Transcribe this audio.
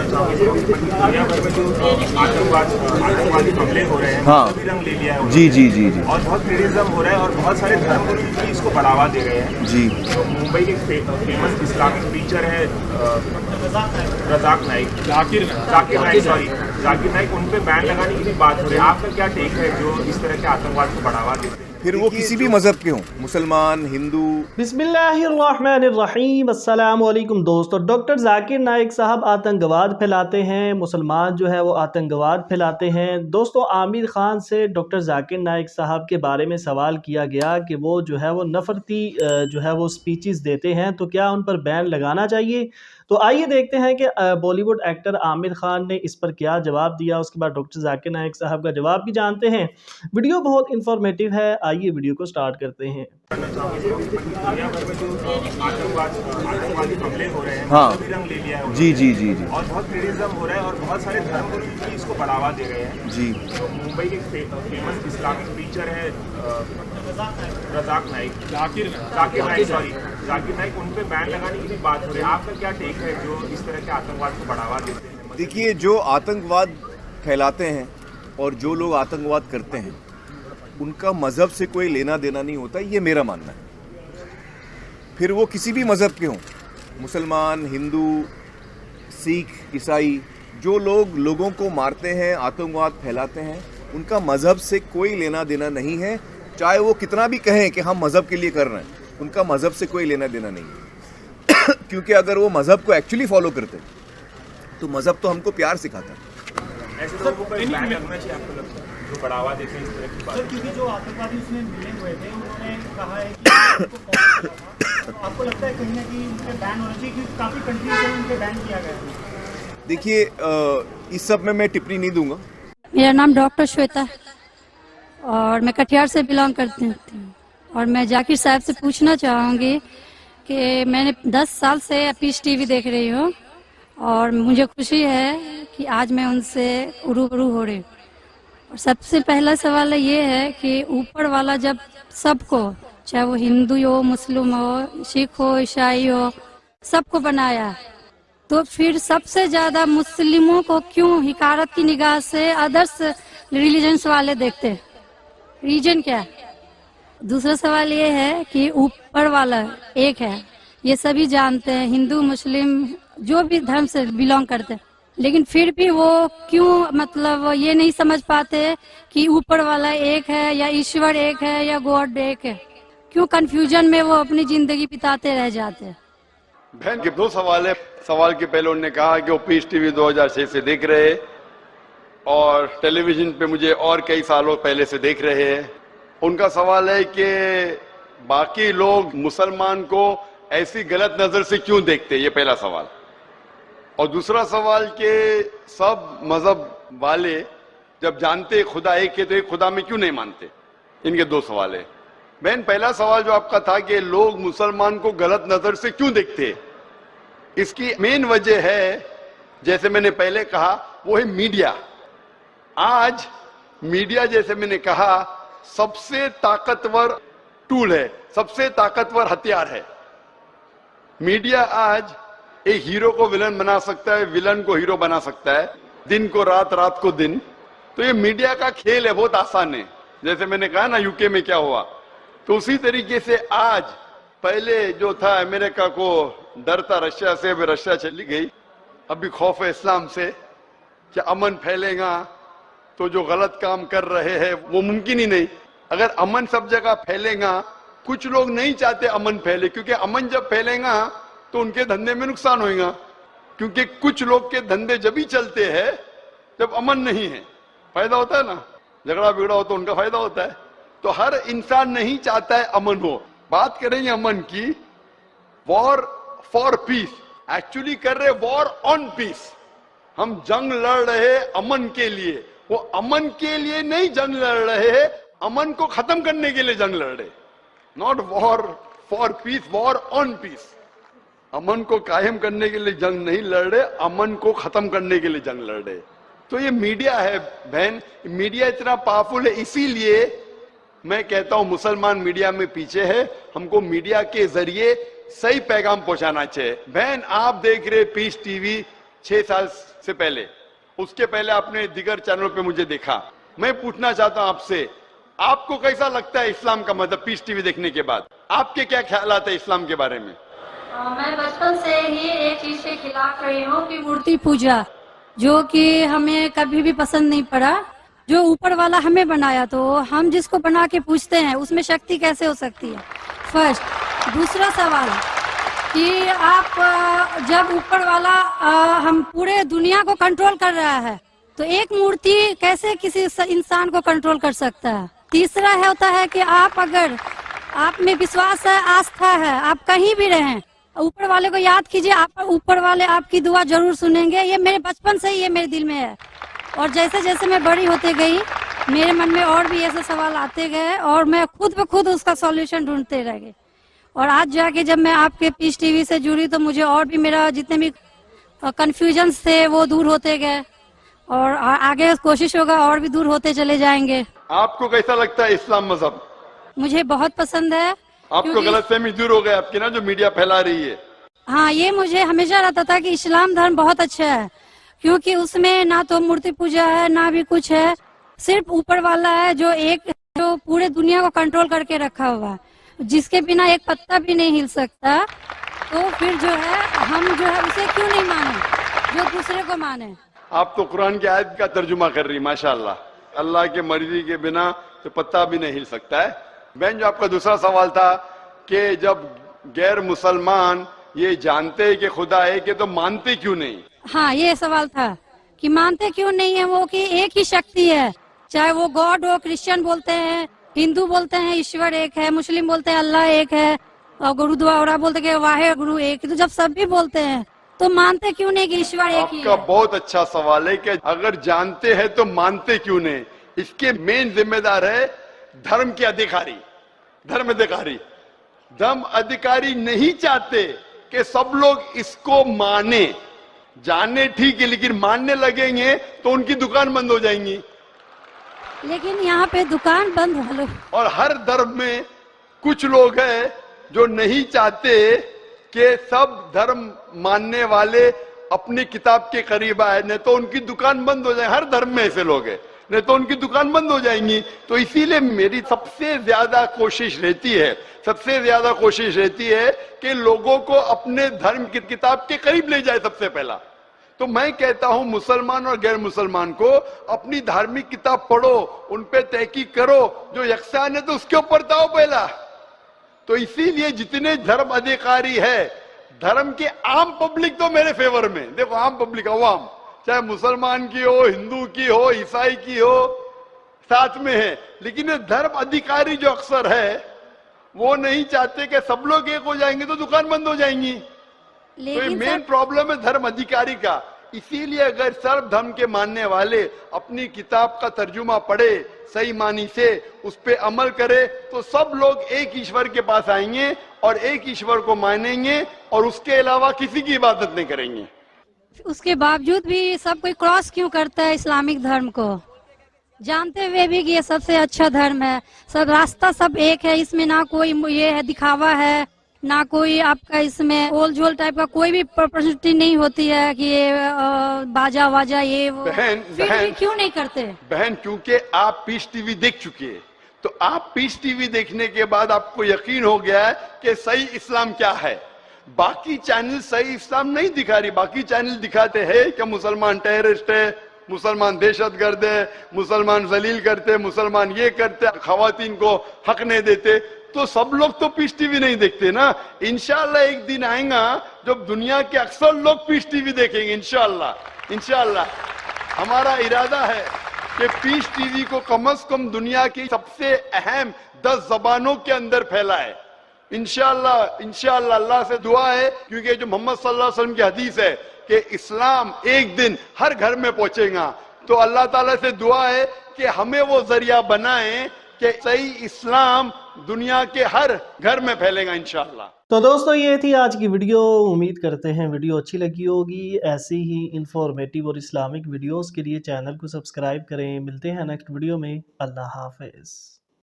दुनिया भर में जो आतंकवादी हमले हो रहे हैं, हाँ भी रंग ले लिया है जी जी जी जी और बहुत क्रिटिसिज्म हो रहा है और बहुत सारे धर्मगुरु भी इसको बढ़ावा दे रहे हैं जी। तो मुंबई के फेमस इस्लामिक टीचर है रजाक नाइक जाकिर नाइक उन पे बैन लगाने की भी बात हो रही है। आपका क्या टेक है जो इस तरह के आतंकवाद को बढ़ावा देते हैं? फिर वो किसी भी मजहब के हों, मुसलमान, हिंदू। बिस्मिल्लाहिर्रहमानिर्रहीम। अस्सलाम वालेकुम दोस्तों। डॉक्टर जाकिर नाइक साहब आतंकवाद फैलाते हैं, मुसलमान जो है वो आतंकवाद फैलाते हैं। दोस्तों, आमिर खान से डॉक्टर जाकिर नाइक साहब के बारे में सवाल किया गया कि वो जो है वो नफरती जो है वो स्पीचेस देते हैं, तो क्या उन पर बैन लगाना चाहिए। तो आइए देखते हैं कि बॉलीवुड एक्टर आमिर खान ने इस पर क्या जवाब दिया। उसके बाद डॉक्टर जाकिर नाइक साहब का जवाब भी जानते हैं। वीडियो बहुत इंफॉर्मेटिव है, आइए वीडियो को स्टार्ट करते हैं। दुनिया भर में जो आतंकवादी हमले हो रहे हैं, हाँ भी रंग ले लिया है जी जी जी जी और बहुत क्रिटिसिज्म हो रहा है और बहुत सारे धर्मगुरु भी इसको बढ़ावा दे रहे हैं जी। तो मुंबई के फेमस इस्लामिक टीचर है रजाक नाइक जाकिर नाइक उन पे बैन लगाने की भी बात हो रही है। आपका क्या टेक है जो इस तरह के आतंकवाद को बढ़ावा देते हैं? देखिए, जो आतंकवाद फैलाते हैं और जो लोग आतंकवाद करते हैं उनका मज़हब से कोई लेना देना नहीं होता, ये मेरा मानना है। फिर वो किसी भी मज़हब के हों, मुसलमान, हिंदू, सिख, ईसाई, जो लोग लोगों को मारते हैं, आतंकवाद फैलाते हैं, उनका मज़हब से कोई लेना देना नहीं है। चाहे वो कितना भी कहें कि हम मज़हब के लिए कर रहे हैं, उनका मज़हब से कोई लेना देना नहीं है। क्योंकि अगर वो मज़हब को एक्चुअली फॉलो करते तो मज़हब तो हमको प्यार सिखाता है। ऐसे लोगों पर बैन लगना चाहिए आपको लगता है जो बढ़ावा देते हैं इस तरह की बात? क्योंकि जो आतंकवादी उसमें मिले हुए थे उन्होंने कहा है कि उनको फॉलो किया था। तो आपको लगता है कहीं ना कहीं उनके बैन होना चाहिए क्योंकि काफ़ी कंट्रीज में उनके बैन किया गया है? देखिए, इस सब में मैं टिप्पणी नहीं दूंगा। मेरा नाम डॉक्टर श्वेता है और मैं कटिहार से बिलोंग करती हूँ। और मैं जाकिर साहब से पूछना चाहूँगी कि मैंने 10 साल से पीस टीवी देख रही हूँ और मुझे खुशी है कि आज मैं उनसे रूबरू हो रही हूँ। और सबसे पहला सवाल ये है कि ऊपर वाला जब सबको, चाहे वो हिंदू हो, मुस्लिम हो, सिख हो, ईसाई हो, सबको बनाया, तो फिर सबसे ज्यादा मुस्लिमों को क्यों हिकारत की निगाह से अदर्स रिलीजन्स वाले देखते हैं? रीजन क्या है? दूसरा सवाल ये है कि ऊपर वाला एक है, ये सभी जानते हैं, हिंदू मुस्लिम जो भी धर्म से बिलोंग करते हैं, लेकिन फिर भी वो क्यों मतलब ये नहीं समझ पाते कि ऊपर वाला एक है या ईश्वर एक है या गॉड एक है? क्यों कंफ्यूजन में वो अपनी जिंदगी बिताते रह जाते हैं? बहन के 2 सवाल है। सवाल के पहले उन्होंने कहा कि वो पीस टीवी 2006 से देख रहे हैं और टेलीविजन पे मुझे और कई सालों पहले से देख रहे हैं। उनका सवाल है कि बाकी लोग मुसलमान को ऐसी गलत नजर से क्यों देखते हैं, ये पहला सवाल। और दूसरा सवाल कि सब मजहब वाले जब जानते खुदा एक है तो एक खुदा में क्यों नहीं मानते? इनके 2 सवाल है। बहन, पहला सवाल जो आपका था कि लोग मुसलमान को गलत नजर से क्यों देखते हैं, इसकी मेन वजह है, जैसे मैंने पहले कहा, वो है मीडिया। आज मीडिया, जैसे मैंने कहा, सबसे ताकतवर टूल है, सबसे ताकतवर हथियार है। मीडिया आज एक हीरो को विलन बना सकता है, विलन को हीरो बना सकता है, दिन को रात, रात को दिन। तो ये मीडिया का खेल है, बहुत आसान है। जैसे मैंने कहा ना यूके में क्या हुआ, तो उसी तरीके से आज, पहले जो था अमेरिका को डर था रशिया से, अभी रशिया चली गई, अभी खौफ है इस्लाम से कि अमन फैलेगा तो जो गलत काम कर रहे हैं वो मुमकिन ही नहीं। अगर अमन सब जगह फैलेगा, कुछ लोग नहीं चाहते अमन फैले, क्योंकि अमन जब फैलेगा तो उनके धंधे में नुकसान होगा, क्योंकि कुछ लोग के धंधे जब ही चलते हैं जब अमन नहीं है। फायदा होता है ना, झगड़ा बिगड़ा हो तो उनका फायदा होता है। तो हर इंसान नहीं चाहता है अमन हो। बात करेंगे अमन की, वॉर फॉर पीस, एक्चुअली कर रहे वॉर ऑन पीस। हम जंग लड़ रहे अमन के लिए, वो अमन के लिए नहीं जंग लड़ रहे, अमन को खत्म करने के लिए जंग लड़ रहे। Not war for peace, war on peace. अमन को कायम करने के लिए जंग नहीं लड़ रहे, अमन को खत्म करने के लिए जंग लड़ रहे। तो ये मीडिया है बहन, मीडिया इतना पावरफुल है, इसीलिए मैं कहता हूं मुसलमान मीडिया में पीछे है। हमको मीडिया के जरिए सही पैगाम पहुंचाना चाहिए। बहन, आप देख रहे पीस टीवी 6 साल से पहले, उसके पहले आपने दिगर चैनलों पे मुझे देखा। मैं पूछना चाहता हूं आपसे, आपको कैसा लगता है इस्लाम का मजहब पीस टीवी देखने के बाद? आपके क्या ख्यालात है इस्लाम के बारे में? मैं बचपन से ही एक चीज के खिलाफ रही हूँ कि मूर्ति पूजा, जो कि हमें कभी भी पसंद नहीं पड़ा। जो ऊपर वाला हमें बनाया तो हम जिसको बना के पूछते हैं उसमें शक्ति कैसे हो सकती है, फर्स्ट। दूसरा सवाल कि आप जब ऊपर वाला हम पूरे दुनिया को कंट्रोल कर रहा है तो एक मूर्ति कैसे किसी इंसान को कंट्रोल कर सकता है? तीसरा है होता है कि आप अगर आप में विश्वास है, आस्था है, आप कहीं भी रहें, ऊपर वाले को याद कीजिए, आप ऊपर वाले आपकी दुआ जरूर सुनेंगे। ये मेरे बचपन से ही ये मेरे दिल में है, और जैसे जैसे मैं बड़ी होते गई मेरे मन में और भी ऐसे सवाल आते गए और मैं खुद ब खुद उसका सॉल्यूशन ढूंढते रह गई। और आज जाके जब मैं आपके पीस टीवी से जुड़ी तो मुझे और भी मेरा जितने भी कंफ्यूजन थे वो दूर होते गए, और आगे कोशिश होगा और भी दूर होते चले जाएंगे। आपको कैसा लगता है इस्लाम मजहब? मुझे बहुत पसंद है। आपको गलतफहमी दूर हो गई आपकी ना, जो मीडिया फैला रही है? हाँ, ये मुझे हमेशा रहता था कि इस्लाम धर्म बहुत अच्छा है, क्योंकि उसमें ना तो मूर्ति पूजा है ना भी कुछ है, सिर्फ ऊपर वाला है जो पूरे दुनिया को कंट्रोल करके रखा हुआ है, जिसके बिना एक पत्ता भी नहीं हिल सकता। तो फिर जो है हम जो है उसे क्यों नहीं माने, जो दूसरे को माने। आप तो कुरान की आयत का तर्जुमा कर रही, माशाल्लाह। अल्लाह के मर्जी के बिना तो पत्ता भी नहीं हिल सकता है। बहन, जो आपका दूसरा सवाल था कि जब गैर मुसलमान ये जानते हैं कि खुदा है कि तो मानते क्यों नहीं? हाँ, ये सवाल था कि मानते क्यों नहीं है वो, कि एक ही शक्ति है, चाहे वो गॉड हो, क्रिश्चियन बोलते हैं, हिंदू बोलते हैं ईश्वर एक है, मुस्लिम बोलते हैं अल्लाह एक है, और गुरुद्वारा बोलते हैं वाहे गुरु एक। तो जब सब भी बोलते हैं तो मानते क्यों नहीं कि ईश्वर एक ही है? आपका बहुत अच्छा सवाल है कि अगर जानते हैं तो मानते क्यों नहीं। इसके मेन जिम्मेदार है धर्म के अधिकारी, धर्म अधिकारी। धर्म अधिकारी नहीं चाहते कि सब लोग इसको माने, जाने ठीक है, लेकिन मानने लगेंगे तो उनकी दुकान बंद हो जाएंगी। लेकिन यहाँ पे दुकान बंद वालों, और हर धर्म में कुछ लोग हैं जो नहीं चाहते कि सब धर्म मानने वाले अपनी किताब के करीब आए, नहीं तो उनकी दुकान बंद हो जाए। हर धर्म में ऐसे लोग हैं, नहीं तो उनकी दुकान बंद हो जाएंगी। तो इसीलिए मेरी सबसे ज्यादा कोशिश रहती है कि लोगों को अपने धर्म की किताब के करीब ले जाए सबसे पहला। तो मैं कहता हूं मुसलमान और गैर मुसलमान को अपनी धार्मिक किताब पढ़ो, उन पे तहकीक करो, जो यकसान है तो उसके ऊपर दाओ पहला। तो इसीलिए जितने धर्म अधिकारी है, धर्म के आम पब्लिक तो मेरे फेवर में, देखो आम पब्लिक, अवाम, चाहे मुसलमान की हो, हिंदू की हो, ईसाई की हो, साथ में है। लेकिन ये धर्म अधिकारी जो अक्सर है वो नहीं चाहते कि सब लोग एक हो जाएंगे तो दुकान बंद हो जाएंगी। तो ये मेन प्रॉब्लम है धर्म अधिकारी का। इसीलिए अगर सर्व धर्म के मानने वाले अपनी किताब का तर्जुमा पढ़े, सही मानी से उस पे अमल करे, तो सब लोग एक ईश्वर के पास आएंगे और एक ईश्वर को मानेंगे और उसके अलावा किसी की इबादत नहीं करेंगे। उसके बावजूद भी सब कोई क्रॉस क्यों करता है इस्लामिक धर्म को, जानते हुए भी कि ये सबसे अच्छा धर्म है, सब रास्ता सब एक है, इसमें ना कोई ये है दिखावा है, ना कोई आपका इसमें ओल झोल टाइप का कोई भी पर्सनैलिटी नहीं होती है कि ये बाजा वाजा ये वो। बहन क्यों नहीं करते? बहन, क्योंकि आप पीस टीवी देख चुके हैं, तो आप पीस टीवी देखने के बाद आपको यकीन हो गया है कि सही इस्लाम क्या है। बाकी चैनल सही इस्लाम नहीं दिखा रही। बाकी चैनल दिखाते हैं कि मुसलमान टेररिस्ट है, मुसलमान दहशतगर्द है, मुसलमान जलील करते, मुसलमान ये करते, खवातीन को हक नहीं देते। तो सब लोग तो पीस टीवी नहीं देखते ना। इंशाल्लाह एक दिन आएगा जब दुनिया के अक्सर लोग पीस टीवी देखेंगे। इंशाल्लाह हमारा इरादा है कि पीस टीवी को कम से कम दुनिया की सबसे अहम 10 जबानों के अंदर फैलाए। इंशाल्लाह अल्लाह से दुआ है, क्योंकि जो मोहम्मद सल्लल्लाहु अलैहि वसल्लम की हदीस है कि इस्लाम एक दिन हर घर में पहुंचेगा। तो अल्लाह ताला से दुआ है कि हमें वो जरिया बनाए कि सही इस्लाम दुनिया के हर घर में फैलेगा इंशाल्लाह। तो दोस्तों, ये थी आज की वीडियो। उम्मीद करते हैं वीडियो अच्छी लगी होगी। ऐसी ही इंफॉर्मेटिव और इस्लामिक वीडियोस के लिए चैनल को सब्सक्राइब करें। मिलते हैं नेक्स्ट वीडियो में। अल्लाह हाफिज।